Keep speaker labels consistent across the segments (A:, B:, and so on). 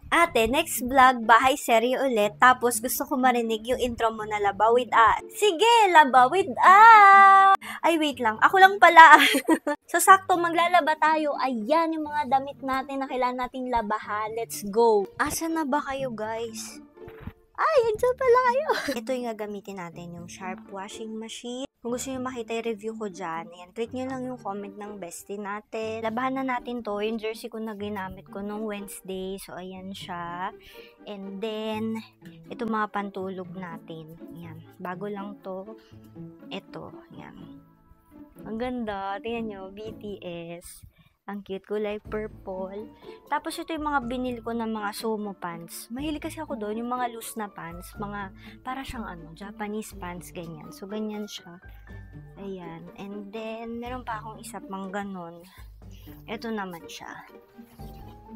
A: Ate, next vlog, bahay serye ulit. Tapos gusto ko marinig yung intro mo na Laba with A. Sige, Laba with A! Ay, wait lang. Ako lang pala. So, sakto, maglalaba tayo. Ayan yung mga damit natin na kailangan nating labahan. Let's go! Asa na ba kayo, guys? Ay, andyan pala kayo. Ito yung gagamitin natin, yung Sharp washing machine. Kung gusto nyo makita yung review ko dyan, ayan, click nyo lang yung comment ng bestie natin. Labahan na natin to, yung jersey ko na ginamit ko nung Wednesday. So, ayan siya. And then, ito mga pantulog natin. Ayan, bago lang to. Ito, ayan. Ang ganda, tingnan nyo, BTS. Ang cute, kulay purple. Tapos ito yung mga binili ko ng mga sumo pants. Mahilig kasi ako doon, yung mga loose na pants. Mga, para siyang Japanese pants, ganyan. So, ganyan siya. Ayan. And then, meron pa akong isa pang ganon. Ito naman siya.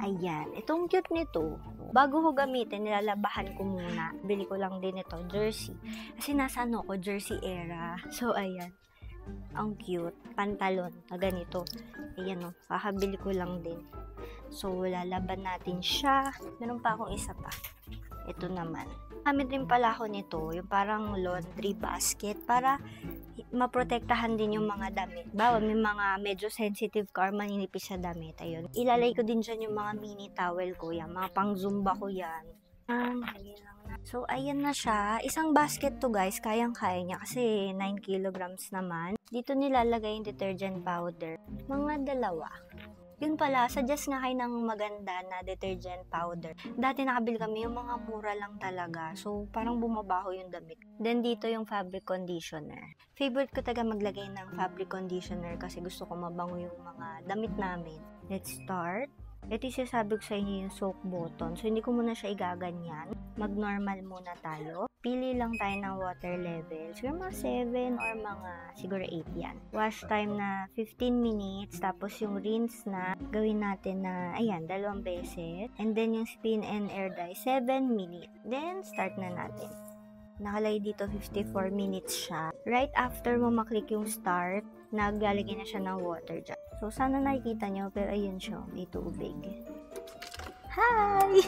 A: Ayan. Itong cute nito. Bago ko gamitin, nilalabahan ko muna. Bili ko lang din ito, jersey. Kasi nasa ako, jersey era. So, ayan. Ang cute. Pantalon na ganito. Ayan o. Kakabili ko lang din. So, lalaban natin siya. Meron pa akong isa pa. Ito naman. Gamit din pala ako nito. Yung parang laundry basket. Para maprotektahan din yung mga damit. Bawa may mga medyo sensitive ka or maninipis sa damit. Ayun. Ilalay ko din dyan yung mga mini towel ko. Yan. Mga pang zumba ko yan. So, ayan na siya. Isang basket to guys, kayang-kaya niya kasi 9 kilograms naman. Dito nilalagay yung detergent powder. Mga 2. Yun pala, suggest nga kayo ng maganda na detergent powder. Dati nakabili kami yung mga mura lang talaga. So, parang bumabaho yung damit. Then, dito yung fabric conditioner. Favorite ko talaga maglagay ng fabric conditioner kasi gusto ko mabango yung mga damit namin. Let's start. Ito yung sasabi ko sa inyo yung soak button. So, hindi ko muna siya igaganyan. Mag-normal muna tayo. Pili lang tayo ng water level. Siguro mga 7 or mga siguro 8 yan. Wash time na 15 minutes. Tapos yung rinse na gawin natin na, ayan, 2 beses. And then yung spin and air dry, 7 minutes. Then, start na natin. Nakalagay dito 54 minutes siya. Right after mo maklik yung start, naglalagay na siya ng water dyan. So, sana nakikita nyo, pero ayun siya, may tubig. Hi!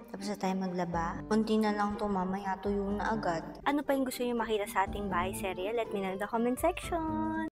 A: Tapos na tayo maglaba. Kunti na lang to, mamaya tuyo na agad. Ano pa yung gusto nyo makita sa ating bahay serye? Let me know in the comment section!